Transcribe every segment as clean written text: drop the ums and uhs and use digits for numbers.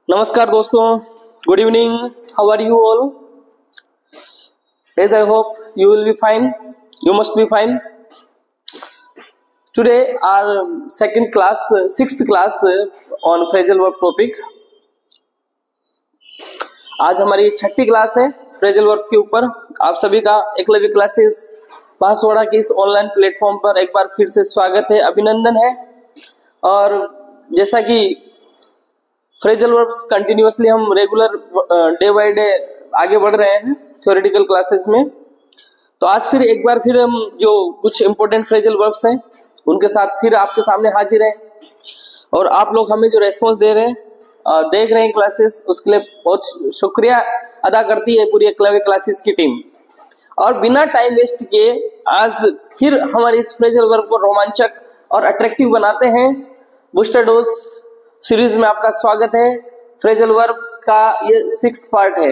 नमस्कार दोस्तों, good evening. How are you all? As I hope you will be fine. You must be fine. Today our second class, sixth class on phrasal verb topic. आज हमारी छठी class है phrasal verb के ऊपर. आप सभी का एकलव्य क्लासेस बांसवाड़ा के इस ऑनलाइन प्लेटफॉर्म पर एक बार फिर से स्वागत है, अभिनंदन है. और जैसा कि फ्रेजल वर्ब्स कंटिन्यूअसली हम रेगुलर डे बाय डे आगे बढ़ रहे हैं थ्योरेटिकल क्लासेस में, तो आज फिर एक बार फिर हम जो कुछ इंपॉर्टेंट फ्रेजल वर्ब्स हैं उनके साथ फिर आपके सामने हाजिर हैं. और आप लोग हमें जो रेस्पॉन्स दे रहे हैं और देख रहे हैं क्लासेस, उसके लिए बहुत शुक्रिया अदा करती है पूरी एकलव्य क्लासेस की टीम. और बिना टाइम वेस्ट किए आज फिर हमारे इस फ्रेजल वर्ब को रोमांचक और अट्रैक्टिव बनाते हैं. बूस्टर डोज सीरीज में आपका स्वागत है. फ्रेजल वर्ब का ये 6th पार्ट है.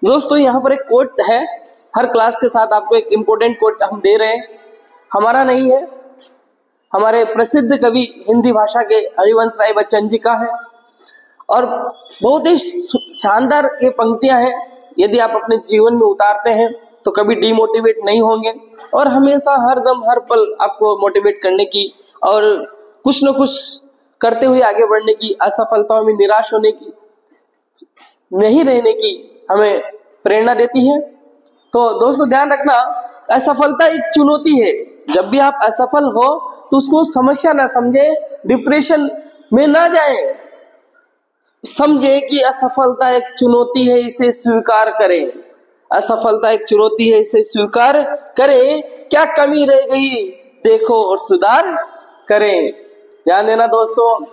दोस्तों यहाँ पर एक कोट है, हर क्लास के साथ आपको एक इम्पोर्टेंट कोट हम दे रहे हैं. हमारा नहीं है, हमारे प्रसिद्ध कवि हिंदी भाषा के हरिवंश राय बच्चन जी का है. और बहुत ही शानदार ये पंक्तियां हैं. यदि आप अपने जीवन में उतारते हैं तो कभी डिमोटिवेट नहीं होंगे और हमेशा हर दम हर पल आपको मोटिवेट करने की और कुछ न कुछ करते हुए आगे बढ़ने की, असफलताओं में निराश होने की नहीं रहने की हमें प्रेरणा देती है. तो दोस्तों ध्यान रखना, असफलता एक चुनौती है. जब भी आप असफल हो तो उसको समस्या ना समझे, डिप्रेशन में ना जाए. समझे कि असफलता एक चुनौती है, इसे स्वीकार करें. असफलता एक चुनौती है, इसे स्वीकार करें. क्या कमी रह गई देखो और सुधार करें. ध्यान देना दोस्तों,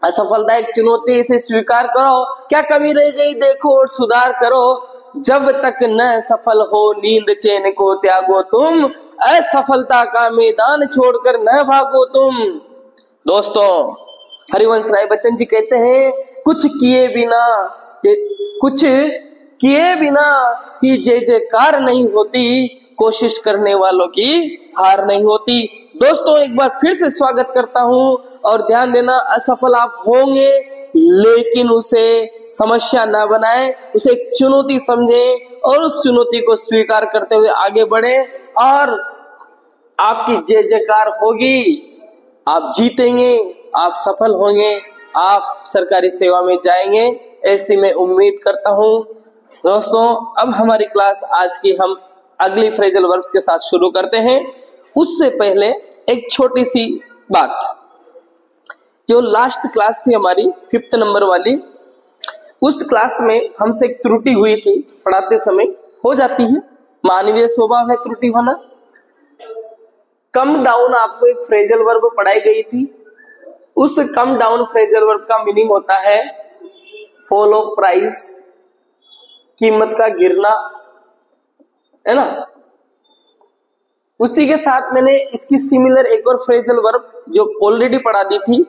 असफलता एक चुनौती है, इसे स्वीकार करो. क्या कमी रह गई देखो और सुधार करो. जब तक न सफल हो नींद चैन को त्यागो तुम, असफलता का मैदान छोड़कर न भागो तुम. दोस्तों हरिवंश राय बच्चन जी कहते हैं, कुछ किए बिना की जय जयकार नहीं होती, कोशिश करने वालों की हार नहीं होती. दोस्तों एक बार फिर से स्वागत करता हूं और ध्यान देना, असफल आप होंगे लेकिन उसे समस्या ना बनाएं, उसे एक चुनौती समझें और उस चुनौती को स्वीकार करते हुए आगे बढ़े और आपकी जय जयकार होगी. आप जीतेंगे, आप सफल होंगे, आप सरकारी सेवा में जाएंगे, ऐसी मैं उम्मीद करता हूं. दोस्तों अब हमारी क्लास आज की हम अगली फ्रेजल वर्ब्स के साथ शुरू करते हैं. उससे पहले एक छोटी सी बात, जो लास्ट क्लास थी हमारी 5th नंबर वाली, उस क्लास में हमसे एक त्रुटि हुई थी. पढ़ाते समय हो जाती है, मानवीय स्वभाव है त्रुटि होना. कम डाउन आपको एक फ्रेजल वर्ब पढ़ाई गई थी. उस कम डाउन फ्रेजल वर्ब का मीनिंग होता है फॉल ऑफ प्राइस, कीमत का गिरना, है ना. उसी के साथ मैंने इसकी सिमिलर एक और फ्रेजल वर्ब जो ऑलरेडी पढ़ा दी थी,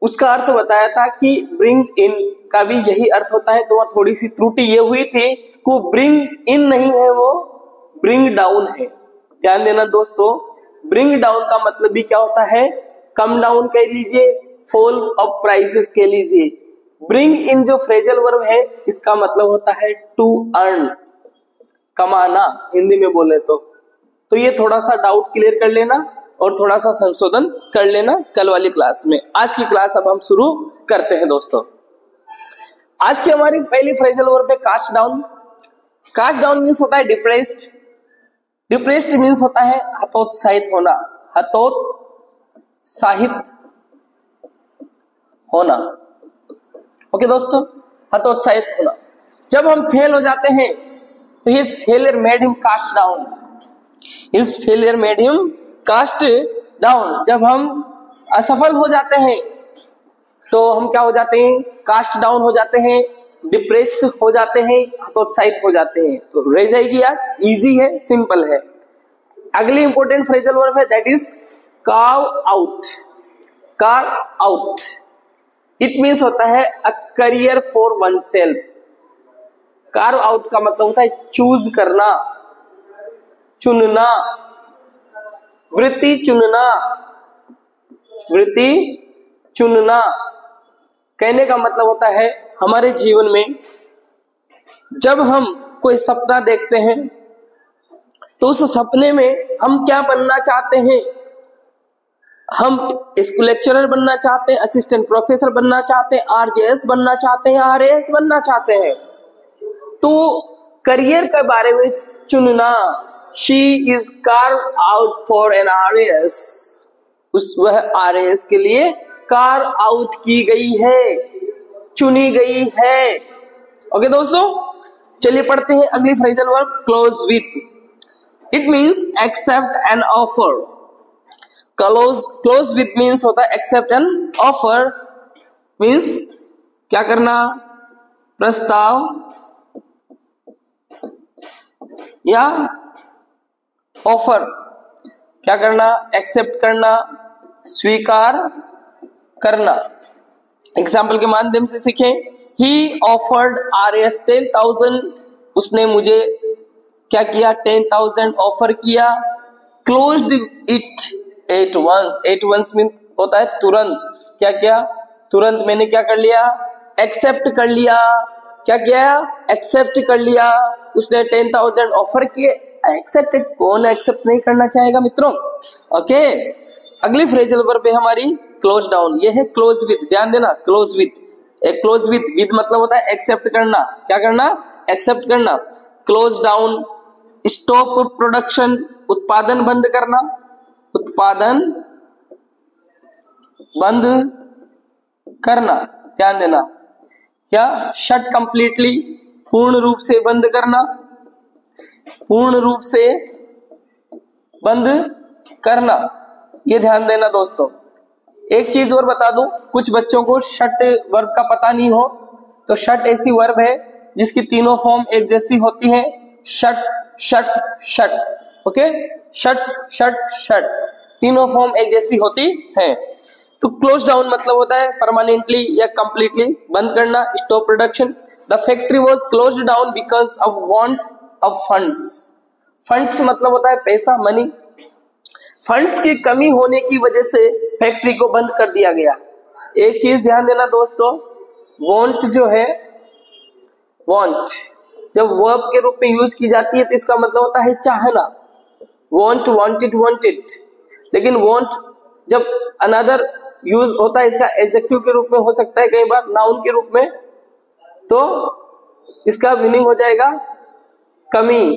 उसका अर्थ बताया था कि ब्रिंग इन का भी यही अर्थ होता है. तो वहां थोड़ी सी त्रुटि ये हुई थी कि ब्रिंग इन नहीं है, वो ब्रिंग डाउन है. ध्यान देना दोस्तों, ब्रिंग डाउन का मतलब भी क्या होता है, कम डाउन कह लीजिए, फॉल ऑफ प्राइसेस कह लीजिए. ब्रिंग इन जो फ्रेजल वर्ब है इसका मतलब होता है टू अर्न, कमाना हिंदी में बोले तो ये थोड़ा सा डाउट क्लियर कर लेना और थोड़ा सा संशोधन कर लेना कल वाली क्लास में. आज की क्लास अब हम शुरू करते हैं. दोस्तों आज की हमारी पहली फ्रेजल वर्ब है cast down. Cast down means होता है डिप्रेस्ड. डिप्रेस्ड मीन्स होता है हतोत्साहित होना, हतोत्साहित होना. ओके दोस्तों, हतोत्साहित होना. जब हम फेल हो जाते हैं तो his failure made him cast down. His failure made him cast down. जब हम असफल हो जाते हैं तो हम क्या हो जाते हैं, कास्ट डाउन हो जाते हैं, डिप्रेस्ड हो जाते हैं, हतोत्साहित हो जाते हैं. तो रह जाएगी यार, इजी है, सिंपल है. अगली इंपॉर्टेंट फ्रेजल वर्ब है that is carve out. Carve out it means होता है a career for one self. Carve out का मतलब होता है चूज करना, चुनना, वृत्ति चुनना, वृत्ति चुनना। कहने का मतलब होता है हमारे जीवन में जब हम कोई सपना देखते हैं तो उस सपने में हम क्या बनना चाहते हैं। हम स्कूल लेक्चरर बनना चाहते हैं, असिस्टेंट प्रोफेसर बनना चाहते हैं, आरजेएस बनना चाहते हैं, आरएएस बनना चाहते हैं। तो करियर के बारे में चुनना, she is carve out for an RAS, वह आरएएस के लिए कार्व आउट की गई है, चुनी गई है। ओके दोस्तों, चलिए पढ़ते हैं अगली phrasal verb close with. It means accept an offer. Close with means होता है एक्सेप्ट एन ऑफर, मीन्स क्या करना, प्रस्ताव या ऑफर, क्या करना, एक्सेप्ट करना, स्वीकार करना। एग्जाम्पल के माध्यम से सीखें। ही ऑफर्ड आरएस 10,000, उसने मुझे क्या किया, 10,000 ऑफर किया। Closed it at once, at once mean होता है तुरंत। क्या किया, तुरंत मैंने क्या कर लिया, एक्सेप्ट कर लिया। क्या किया, एक्सेप्ट कर लिया। उसने 10,000 ऑफर किए, एक्सेप्टेड। कौन एक्सेप्ट नहीं करना चाहेगा मित्रों। ओके, अगली फ्रेजल वर्ब है हमारी क्लोज डाउन। ये है क्लोज विद, ध्यान देना, क्लोज विद। एक क्लोज विद मतलब होता है एक्सेप्ट करना। क्या करना, एक्सेप्ट करना। क्लोज डाउन, स्टॉप प्रोडक्शन, उत्पादन बंद करना, उत्पादन बंद करना, ध्यान देना। क्या, शट कंप्लीटली, पूर्ण रूप से बंद करना, पूर्ण रूप से बंद करना, ये ध्यान देना दोस्तों। एक चीज और बता दूं, कुछ बच्चों को शट वर्ब का पता नहीं हो, तो शट ऐसी वर्ब है जिसकी तीनों फॉर्म एक जैसी होती है, shut shut shut. Okay, shut shut shut, तीनों फॉर्म एक जैसी होती है। तो क्लोज डाउन मतलब होता है परमानेंटली या कंप्लीटली बंद करना, stop production. The factory was closed down because of want of funds. Funds मतलब होता है पैसा, मनी। फंड्स की कमी होने की वजह से फैक्ट्री को बंद कर दिया गया। एक चीज ध्यान देना दोस्तों, वांट जो है, वांट जब वर्ब के रूप में यूज की जाती है तो इसका मतलब होता है चाहना, वांट, वांटेड, वांटेड। लेकिन वांट जब अनदर यूज होता है, इसका एडजेक्टिव के रूप में हो सकता है, कई बार नाउन के रूप में, तो इसका मीनिंग हो जाएगा कमी।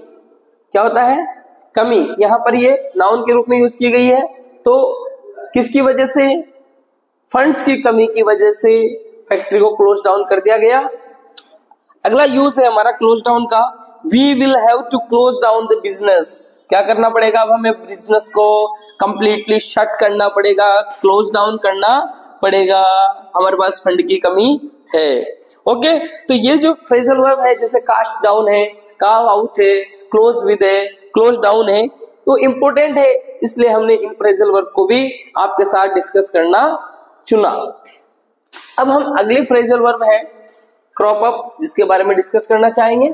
क्या होता है, कमी। यहां पर ये नाउन के रूप में यूज की गई है, तो किसकी वजह से, फंड्स की कमी की वजह से फैक्ट्री को क्लोज डाउन कर दिया गया। अगला यूज है हमारा क्लोज डाउन का, we will have to close down the business. क्या करना पड़ेगा, अब हमें बिजनेस को कंप्लीटली शट करना पड़ेगा, क्लोज डाउन करना पड़ेगा, हमारे पास फंड की कमी है। ओके, तो ये जो फ्रेजल वर्ब है, जैसे कास्ट डाउन है, कार्व आउट है, क्लोज विद है, क्लोज डाउन है, तो इंपॉर्टेंट है, इसलिए हमने इन फ्रेजल वर्ब को भी आपके साथ डिस्कस करना चुना। अब हम अगली फ्रेजल वर्ब है क्रॉप अप, जिसके बारे में डिस्कस करना चाहेंगे,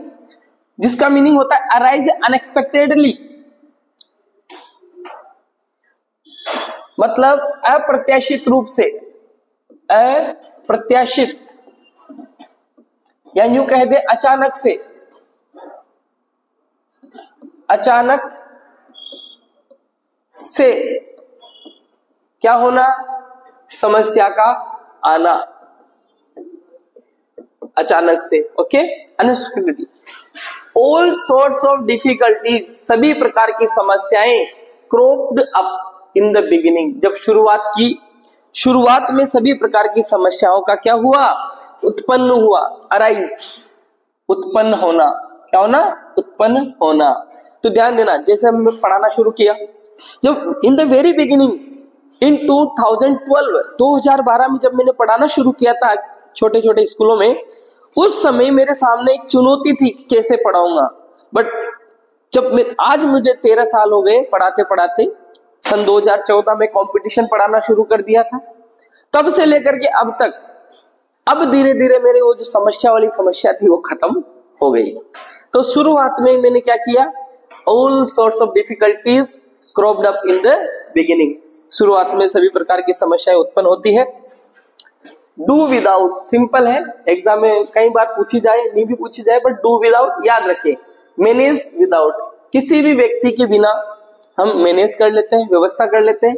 जिसका मीनिंग होता है अराइज अनएक्सपेक्टेडली, मतलब अप्रत्याशित रूप से, अप्रत्याशित, या यूं कह दे अचानक से, अचानक से क्या होना, समस्या का आना, अचानक से। Okay, unexpectedly. All sorts of difficulties, सभी प्रकार की समस्याएं, cropped up in the beginning, जब शुरुआत की, शुरुआत में सभी प्रकार की समस्याओं का क्या हुआ, उत्पन्न हुआ, अराइज, उत्पन्न होना। क्या होना, उत्पन्न होना। तो ध्यान देना, जैसे हमने पढ़ाना शुरू किया, जब in the very beginning in 2012 में जब मैंने पढ़ाना शुरू किया था छोटे छोटे स्कूलों में, उस समय मेरे सामने एक चुनौती थी कि कैसे पढ़ाऊंगा। बट जब मैं, आज मुझे 13 साल हो गए पढ़ाते पढ़ाते, सन 2014 में कंपटीशन पढ़ाना शुरू कर दिया था, तब से लेकर के अब तक, अब धीरे धीरे मेरे वो जो समस्या वाली समस्या थी वो खत्म हो गई। तो शुरुआत में मैंने क्या किया, all sorts of difficulties cropped up in the beginning, शुरुआत में सभी प्रकार की समस्याएं उत्पन्न होती है। डू विदाउट सिंपल है, एग्जाम में कई बार पूछी जाए, नहीं भी पूछी जाए, बट डू विदाउट याद रखें। मैनेज विदाउट, किसी भी व्यक्ति के बिना हम मैनेज कर लेते हैं, व्यवस्था कर लेते हैं,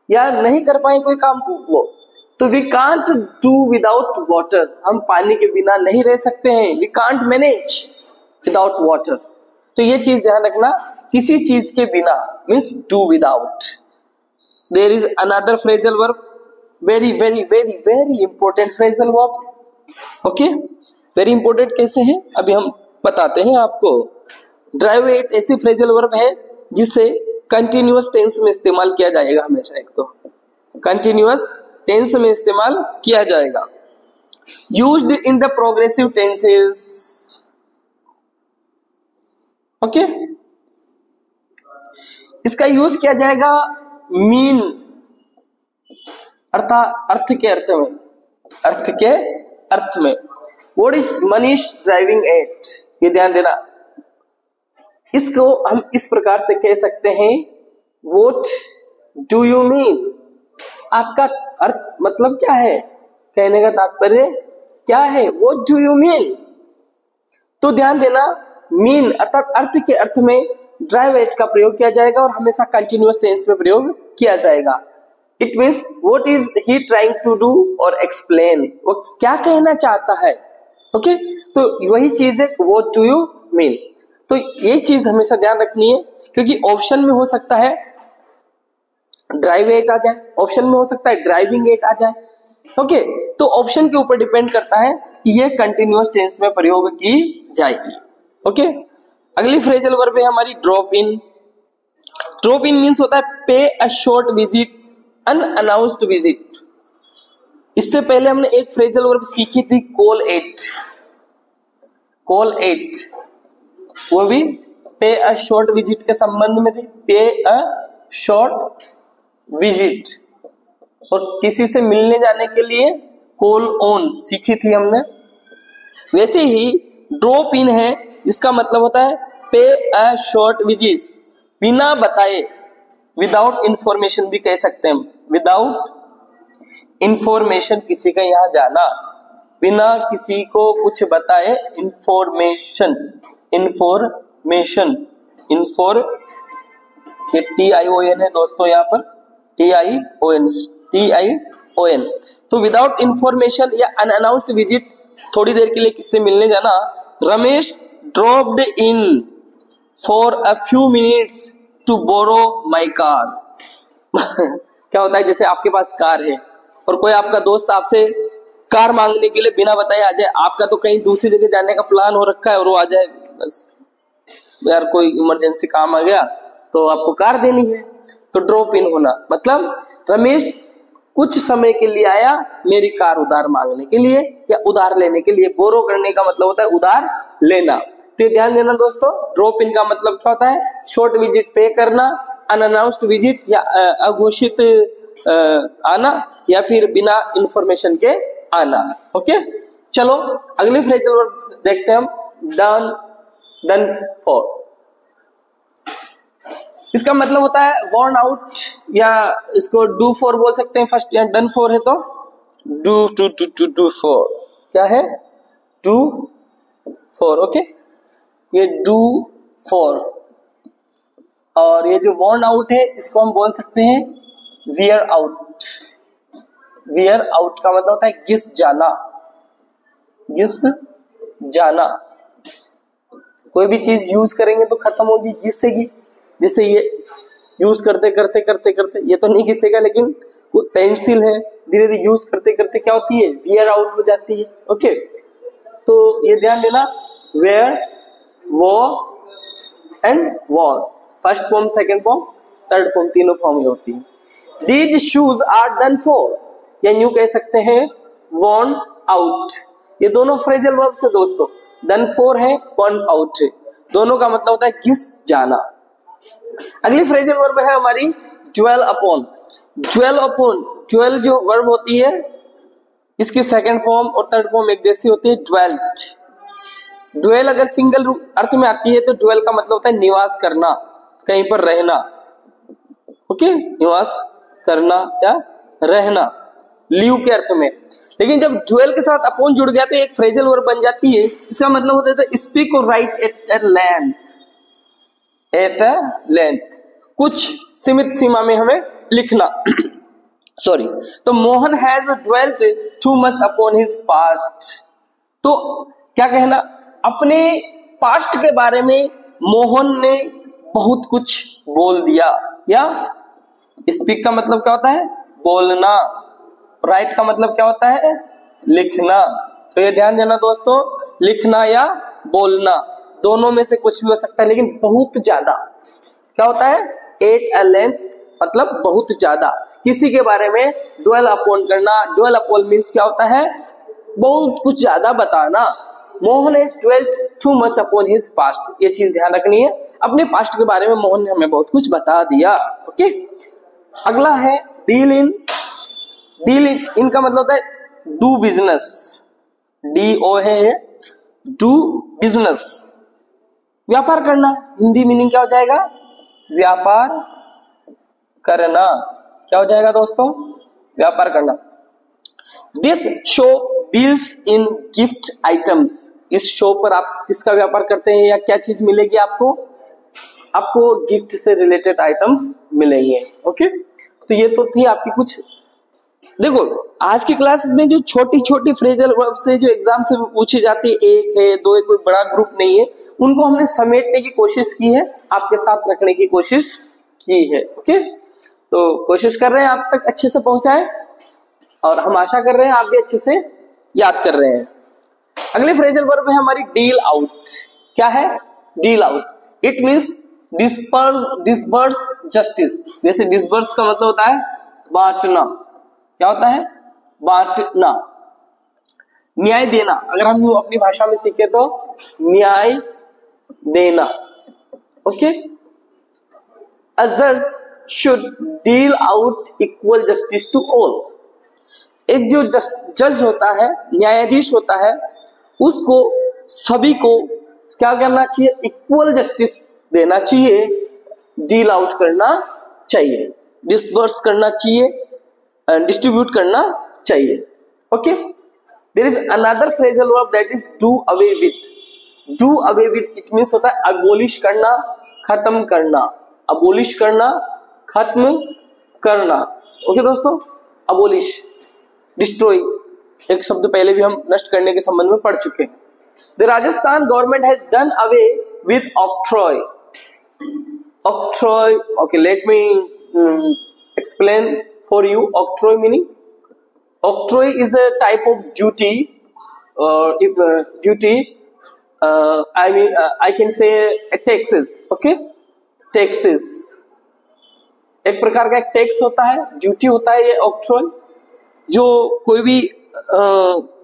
या नहीं कर पाए कोई काम तो we can't do without water, हम पानी के बिना नहीं रह सकते हैं, we can't manage without water. तो ये चीज ध्यान रखना, किसी चीज के बिना means do without. There is another phrasal verb, very very very very important phrasal verb, okay, very important कैसे है अभी हम बताते हैं आपको। ड्राइव एट ऐसी फ्रेजल वर्ब है जिसे कंटिन्यूअस टेंस में इस्तेमाल किया जाएगा हमेशा, एक तो कंटिन्यूअस टेंस में इस्तेमाल किया जाएगा। Used in the progressive tenses, okay, इसका यूज किया जाएगा मीन अर्थात अर्थ के अर्थ में, अर्थ के अर्थ में। What is Manish driving eight, ये ध्यान देना, इसको हम इस प्रकार से कह सकते हैं, व्हाट डू यू मीन, आपका अर्थ मतलब क्या है, कहने का तात्पर्य क्या है, व्हाट डू यू मीन। तो ध्यान देना, मीन अर्थात अर्थ के अर्थ में ड्राइव एट का प्रयोग किया जाएगा और हमेशा कंटिन्यूअस टेंस में प्रयोग किया जाएगा। It means what is he trying to do और एक्सप्लेन, वो क्या कहना चाहता है, ओके, तो वही चीज है व्हाट डू यू मीन। तो ये चीज हमेशा ध्यान रखनी है, क्योंकि ऑप्शन में हो सकता है ड्राइव एट आ जाए, ऑप्शन में हो सकता है ड्राइविंग एट आ जाए, ओके, तो ऑप्शन के ऊपर डिपेंड करता है कि ये कंटिन्यूअस टेंस में प्रयोग की जाएगी, ओके। अगली फ्रेजल वर्ब है हमारी drop in. Drop in means होता है पे a short visit, unannounced visit. इससे पहले हमने एक फ्रेजल वर्ब सीखी थी कॉल एट, कॉल एट, वो भी पे अ शॉर्ट विजिट के संबंध में थी, पे अ शॉर्ट विजिट, और किसी से मिलने जाने के लिए कॉल ऑन सीखी थी हमने। वैसे ही ड्रॉप इन है, इसका मतलब होता है पे अ शॉर्ट विजिट, बिना बताए, विदाउट इंफॉर्मेशन भी कह सकते हैं, विदाउट इंफॉर्मेशन, किसी का यहाँ जाना बिना किसी को कुछ बताए, इंफॉर्मेशन, इंफॉर्मेशन, इंफॉर, ये TION है दोस्तों, यहाँ पर TION, TION। तो विदाउट इंफॉर्मेशन या अनअनाउंस्ड विजिट, थोड़ी देर के लिए किससे मिलने जाना। Ramesh dropped in for a few minutes to borrow my car. क्या होता है, जैसे आपके पास कार है और कोई आपका दोस्त आपसे कार मांगने के लिए बिना बताए आ जाए, आपका तो कहीं दूसरी जगह जाने का प्लान हो रखा है और वो आ जाए, बस यार कोई इमरजेंसी काम आ गया तो आपको कार देनी है, तो ड्रॉप इन होना मतलब रमेश कुछ समय के लिए आया मेरी कार उधार मांगने के लिए या उधार लेने के लिए। बोरो करने का मतलब होता है उधार लेना। तो ध्यान देना दोस्तों, ड्रॉप इन का मतलब क्या होता है, शॉर्ट विजिट पे करना, अनअनाउंस्ड विजिट या अघोषित आना, या फिर बिना इंफॉर्मेशन के आना, ओके। चलो अगले फ्रेजल वर्ब देखते हैं हम, डन, डन फॉर। इसका मतलब होता है वॉर्न आउट, या इसको डू फॉर बोल सकते हैं फर्स्ट, या डन फॉर है तो do to to to do for, क्या है, डू फॉर, ओके, ये डू फॉर। और ये जो वॉर्न आउट है इसको हम बोल सकते हैं वियर आउट। वियर आउट का मतलब होता है घिस जाना, घिस जाना। कोई भी चीज यूज करेंगे तो खत्म होगी, घिसेगी, जैसे ये यूज करते करते करते करते ये तो नहीं घिसेगा, लेकिन पेंसिल है धीरे धीरे यूज करते करते क्या होती है, वियर आउट हो जाती है, ओके। तो ये ध्यान देना, वेयर, वो and wore, first form, second form, third form, तीनों फॉर्म में होती है। These shoes are done for, या यूं कह सकते हैं वॉर्न आउट। ये दोनों फ्रेजल वर्ब्स है दोस्तों, डन फॉर है, वॉर्न आउट है, दोनों का मतलब होता है घिस जाना। अगली फ्रेजल वर्ब है हमारी dwell upon. Dwell upon, dwell जो वर्ब होती है इसकी सेकंड फॉर्म और थर्ड फॉर्म एक जैसी होती है, ड्वेल्ट। ड्वेल अगर सिंगल अर्थ में आती है तो ड्वेल का मतलब होता है निवास करना, कहीं पर रहना। ओके, निवास करना या रहना, लिव के अर्थ में। लेकिन जब ड्वेल के साथ अपॉन जुड़ गया तो एक फ्रेजल वर्ब बन जाती है। इसका मतलब होता है स्पीक और write at length, at a length, कुछ सीमित सीमा में हमें लिखना। सॉरी, तो Mohan has dwelt too much upon his past. तो क्या कहना, अपने पास्ट के बारे में मोहन ने बहुत कुछ बोल दिया। या स्पीक का मतलब क्या होता है, बोलना, राइट का मतलब क्या होता है, लिखना। तो ये ध्यान देना दोस्तों, लिखना या बोलना दोनों में से कुछ भी हो सकता है, लेकिन बहुत ज्यादा क्या होता है, एट अ लेंथ, मतलब बहुत ज्यादा किसी के बारे में ड्वेल अपॉन करना। ड्वेल अपॉन मीन्स क्या होता है, बहुत कुछ ज्यादा बताना। Mohan has dwelt too much upon his past, ये चीज ध्यान रखनी है। अपने पास्ट के बारे में मोहन ने हमें बहुत कुछ बता दिया। ओके, अगला है डील इन। डील इन का मतलब होता है डू बिजनेस, DO है, डू बिजनेस, व्यापार करना। हिंदी मीनिंग क्या हो जाएगा, व्यापार करना। क्या हो जाएगा दोस्तों, व्यापार करना। This show deals in gift items. इस शो पर आप किसका व्यापार करते हैं या क्या चीज मिलेगी आपको, आपको गिफ्ट से रिलेटेड आइटम्स मिलेंगे। ओके, तो ये तो थी आपकी कुछ। देखो आज की क्लासेस में जो छोटी छोटी फ्रेजल वर्ब से जो एग्जाम से पूछी जाती है, एक है दो है, कोई बड़ा ग्रुप नहीं है, उनको हमने समेटने की कोशिश की है, आपके साथ रखने की कोशिश की है। ओके, तो कोशिश कर रहे हैं आप तक अच्छे से पहुंचाए, और हम आशा कर रहे हैं आप भी अच्छे से याद कर रहे हैं। अगली फ्रेजल वर्ब है हमारी डील आउट। क्या है, deal out. It means disburse justice. जैसे डिस्बर्स का मतलब होता है बांटना। क्या होता है, बांटना, न्याय देना। अगर हम अपनी भाषा में सीखे तो न्याय देना। ओके, अ जज should deal out equal justice to all. एक जो जज होता है, न्यायाधीश होता है, उसको सभी को क्या करना चाहिए, इक्वल जस्टिस देना चाहिए, डील आउट करना चाहिए, डिस्बर्स करना चाहिए, डिस्ट्रीब्यूट करना चाहिए। Okay, there is another phrasal verb that is do away with. Do away with it means होता है अबोलिश करना, खत्म करना। अबोलिश करना, खत्म करना। ओके दोस्तों, अबोलिश, डिस्ट्रॉय, एक शब्द पहले भी हम नष्ट करने के संबंध में पढ़ चुके हैं। The Rajasthan government has done away with octroi. Octroi, okay, let me explain for you. Octroi meaning, octroi is a type of duty, if duty, I can say taxes. Okay, taxes एक प्रकार का एक टैक्स होता है, duty होता है ये octroi. जो कोई भी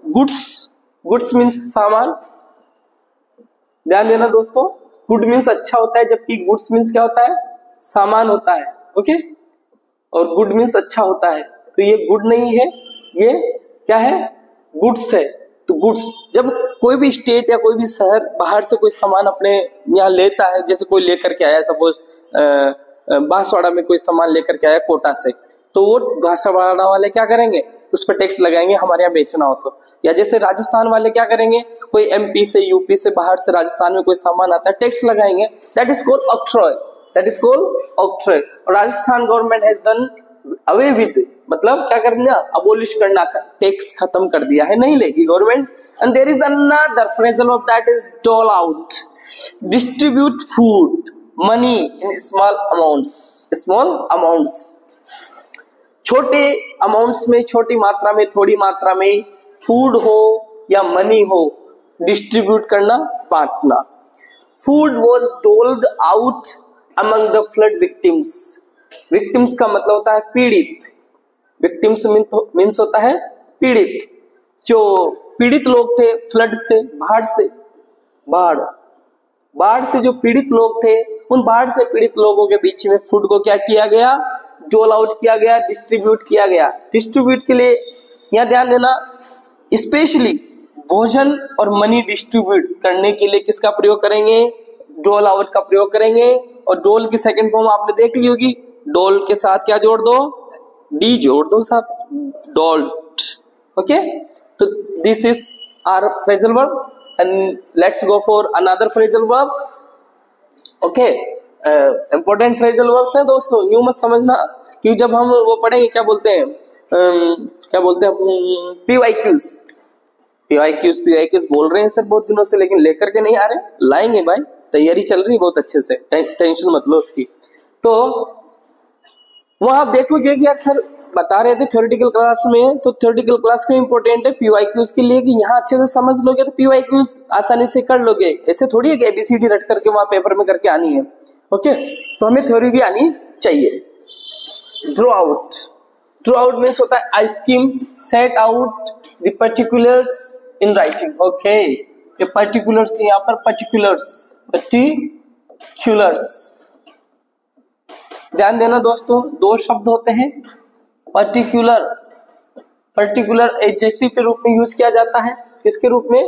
गुड्स मीन्स सामान, ध्यान देना दोस्तों, गुड मीन्स अच्छा होता है, जबकि गुड्स मीन्स क्या होता है, सामान होता है। ओके, और गुड मीन्स अच्छा होता है, तो ये गुड नहीं है, ये क्या है, गुड्स है। तो गुड्स, जब कोई भी स्टेट या कोई भी शहर बाहर से कोई सामान अपने यहाँ लेता है, जैसे कोई लेकर के आया, सपोज बांसवाड़ा में कोई सामान लेकर के आया कोटा से, तो वो बांसवाड़ा वाले क्या करेंगे, उस पर टैक्स लगाएंगे हमारे यहाँ बेचना हो तो। या जैसे राजस्थान वाले क्या करेंगे, कोई MP से यूपी से बाहर से राजस्थान में कोई सामान आता है, टैक्स लगाएंगे, that is called octroi, that is called octroi. Rajasthan government has done away with, मतलब क्या करना, अबोलिश करना, टैक्स खत्म कर दिया है, नहीं लेगी government. And there is another phrasal of that is dole out. Distribute food money in small amounts, छोटे अमाउंट्स में, छोटी मात्रा में, थोड़ी मात्रा में फूड हो या मनी हो, डिस्ट्रीब्यूट करना, बांटना। Food was doled out among the flood victims. Victims का मतलब होता है पीड़ित, विक्टिम्स मीन्स होता है पीड़ित। जो पीड़ित लोग थे फ्लड से, बाढ़ से जो पीड़ित लोग थे, उन बाढ़ से पीड़ित लोगों के बीच में फूड को क्या किया गया, डोल आउट किया गया, डिस्ट्रीब्यूट किया गया। डिस्ट्रीब्यूट के लिए यहाँ ध्यान देना, स्पेशली भोजन और मनी डिस्ट्रीब्यूट करने के लिए किसका प्रयोग करेंगे? डोल आउट का प्रयोग करेंगे। और डोल की सेकंड फॉर्म आपने देख ली होगी, डोल के साथ क्या जोड़ दो? डी जोड़ दो साहब, डोल्ट। ओके, तो this is our phrasal verb and let's go for another phrasal verbs. Okay, important phrasal verbs हैं दोस्तों, यूं मत समझना कि जब हम वो पढ़ेंगे क्या बोलते हैं पीवाईक्यूज बोल रहे हैं सर बहुत दिनों से, लेकिन लेकर के नहीं आ रहे, लाएंगे भाई, तैयारी चल रही है बहुत अच्छे से, टेंशन मत लो उसकी। तो वहां आप देखोगे कि यार सर बता रहे थे थ्योरेटिकल क्लास में, तो थ्योरेटिकल क्लास क्यों इंपॉर्टेंट है पीवाईक्यूज के लिए, कि यहाँ अच्छे से समझ लोगे तो पीवाईक्यूज आसानी से कर लोगे। ऐसे थोड़ी है कि एबीसीडी रट करके वहां पेपर में करके आनी है। ओके, तो हमें थ्योरी भी आनी चाहिए। Draw out, draw out means होता है आई scheme set out the particulars in writing. Okay, ये पर्टिकुलर्स के यहाँ पर पर्टिकुलर्स ध्यान देना दोस्तों, दो शब्द होते हैं। पर्टिकुलर एडजेक्टिव के रूप में यूज किया जाता है, किसके रूप में?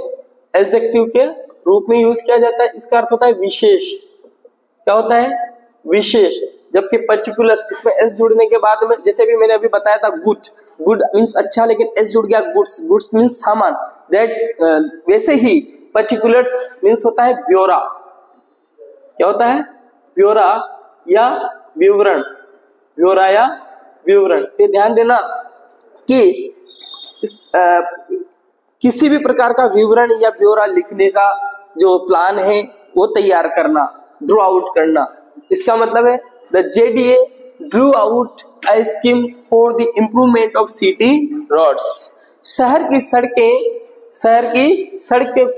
एडजेक्टिव के रूप में यूज किया जाता है। इसका अर्थ होता है विशेष। क्या होता है? विशेष। जबकि पर्टिकुलर्स, इसमें एस जुड़ने के बाद में, जैसे भी मैंने अभी बताया था, गुड मीन्स अच्छा, लेकिन एस जुड़ गया, गुड्स मीन्स सामान, दैट्स वैसे ही पर्टिकुलर्स मीन्स होता है ब्यौरा। क्या होता है? ब्यौरा या विवरण, ब्यौरा या विवरण। तो ध्यान देना कि किसी भी प्रकार का विवरण या ब्यौरा लिखने का जो प्लान है वो तैयार करना, ड्रॉ आउट करना। इसका मतलब है the JDA drew out a scheme for the improvement of city roads. शहर की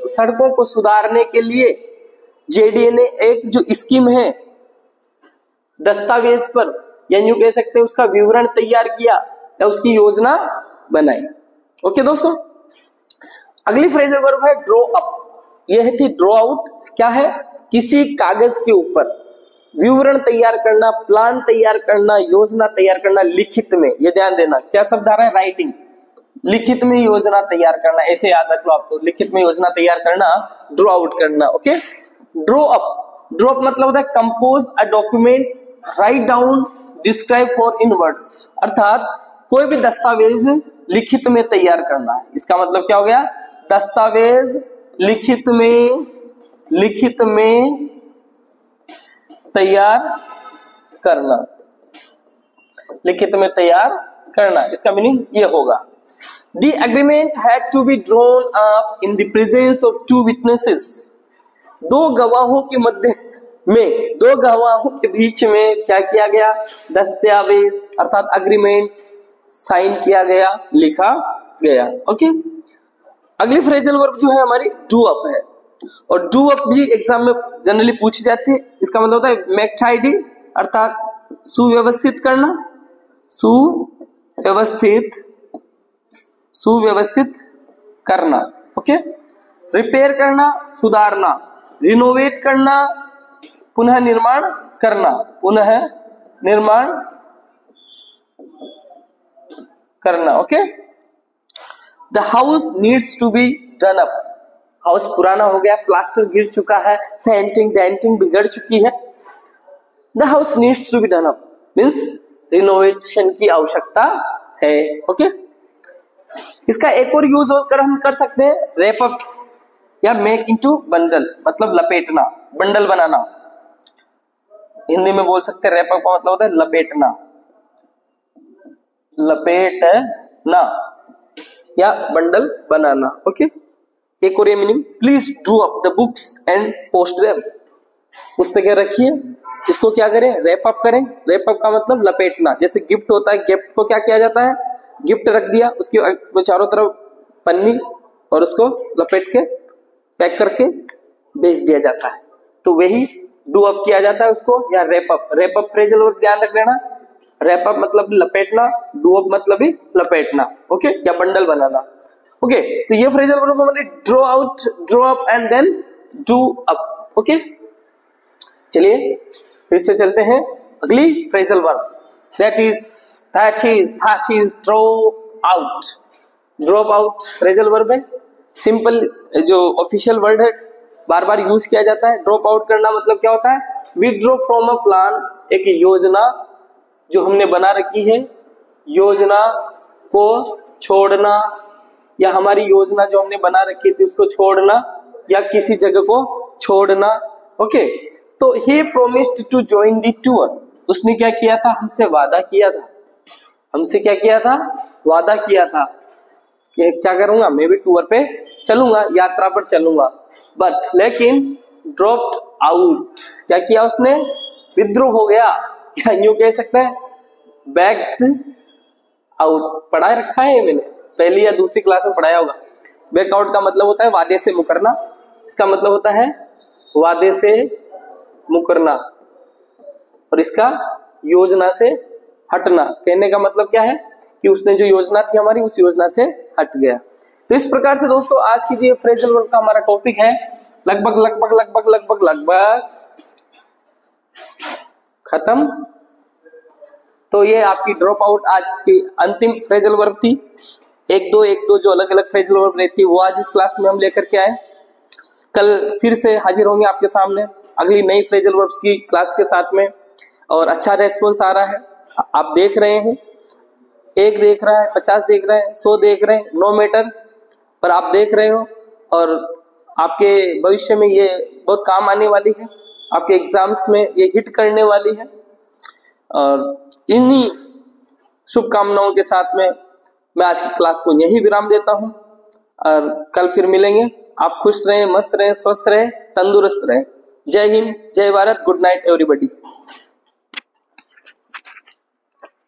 सड़कों को सुधारने के लिए जेडीए ने एक जो स्कीम है, दस्तावेज पर, या यूं कह सकते हैं उसका विवरण तैयार किया या उसकी योजना बनाई। ओके दोस्तों, अगली फ्रेजल वर्ब है ड्रॉ अप। यह थी ड्रॉ आउट। क्या है? किसी कागज के ऊपर विवरण तैयार करना, प्लान तैयार करना, योजना तैयार करना लिखित में। ये ध्यान देना, क्या शब्द आ रहा है? राइटिंग। लिखित में योजना तैयार करना, ऐसे याद रख लो आपको, लिखित में योजना तैयार करना, ड्रॉ आउट करना। Okay, draw up, draw up मतलब होता है compose a document, write down, describe for in words. अर्थात कोई भी दस्तावेज लिखित में तैयार करना है। इसका मतलब क्या हो गया? दस्तावेज लिखित में तैयार करना, लिखित में तैयार करना, इसका मीनिंग ये होगा। The agreement had to be drawn up in the presence of two witnesses. दो गवाहों के मध्य में, दो गवाहों के बीच में क्या किया गया? दस्तावेज अर्थात अग्रीमेंट साइन किया गया, लिखा गया। ओके, अगली फ्रेजल वर्ब जो है हमारी डू अप है, और डू अप भी एग्जाम में जनरली पूछी जाती है। इसका मतलब होता है मेक टाइडी अर्थात सुव्यवस्थित करना, सुव्यवस्थित करना। ओके, रिपेयर करना, सुधारना, रिनोवेट करना, पुनः निर्माण करना, okay. The house needs to be done up, house पुराना हो गया, प्लास्टर गिर चुका है, पेंटिंग बिगड़ चुकी है। The house needs to be done up means renovation की आवश्यकता है। ओके, इसका एक और यूज होकर हम कर सकते हैं रैप अप या मेक इनटू बंडल, मतलब लपेटना, बंडल बनाना। हिंदी में बोल सकते हैं रैप अप का मतलब होता है लपेटना या बंडल बनाना। ओके, एक और ये meaning, please Drew up the books and post them, पुस्तकें रखिए, इसको क्या करें? रैप अप करें। रैप अप का मतलब लपेटना। जैसे गिफ्ट होता है, गिफ्ट को क्या किया जाता है? गिफ्ट रख दिया, उसके चारों तरफ पन्नी और उसको लपेट के पैक करके भेज दिया जाता है, तो वही डू अप किया जाता है उसको, या wrap up. Wrap up phrasal verb ध्यान रख लेना, रैप अप मतलब लपेटना, डू अप मतलब भी लपेटना। ओके, या बंडल बनाना। ओके, तो ये फ्रेजल वर्ब हमारे draw out, draw up and then do up. Okay, चलिए फिर से चलते हैं अगली phrasal verb, that is draw out. Drop out phrasal verb है। सिंपल जो ऑफिशियल वर्ड है बार बार यूज किया जाता है। ड्रॉप आउट करना मतलब क्या होता है? विथड्रॉ फ्रॉम अ प्लान, एक योजना जो हमने बना रखी है, योजना को छोड़ना, या हमारी योजना जो हमने बना रखी थी उसको छोड़ना, या किसी जगह को छोड़ना। ओके, तो he promised to join the tour, उसने क्या किया था? हमसे वादा किया था। हमसे क्या किया था? वादा किया था कि क्या करूंगा, मैं भी टूर पे चलूंगा, यात्रा पर चलूंगा। बट लेकिन ड्रॉप्ड आउट, क्या किया उसने? विद्रोह हो गया, क्या यूं कह सकते हैं? Backed out. पढ़ा रखा है मैंने, पहली या दूसरी क्लास में पढ़ाया होगा। बैकआउट का मतलब होता है वादे से मुकरना, इसका मतलब होता है वादे से मुकरना, और इसका योजना से हटना। कहने का मतलब क्या है कि उसने जो योजना थी हमारी, उस योजना से हट गया। तो इस प्रकार से दोस्तों आज की जो फ्रेजल वर्ब का हमारा टॉपिक है लगभग लगभग लगभग लगभग लगभग खत्म। तो ये आपकी ड्रॉप आउट आज की अंतिम फ्रेजल वर्ब थी। एक दो जो अलग अलग फ्रेजल वर्ब रहती है वो आज इस क्लास में हम लेकर के आए। कल फिर से हाजिर होंगे आपके सामने अगली नई फ्रेजल वर्ब्स की क्लास के साथ में। और अच्छा रेस्पॉन्स आ रहा है, आप देख रहे हैं, 1 देख रहा है, 50 देख रहे हैं, 100 देख रहे हैं, नो मैटर, पर आप देख रहे हो और आपके भविष्य में ये बहुत काम आने वाली है, आपके एग्जाम्स में ये हिट करने वाली है। और इन्हीं शुभकामनाओं के साथ में मैं आज की क्लास को यहीं विराम देता हूं, और कल फिर मिलेंगे। आप खुश रहें, मस्त रहें, स्वस्थ रहें, तंदुरुस्त रहें। जय हिंद, जय भारत, गुड नाइट एवरीबॉडी।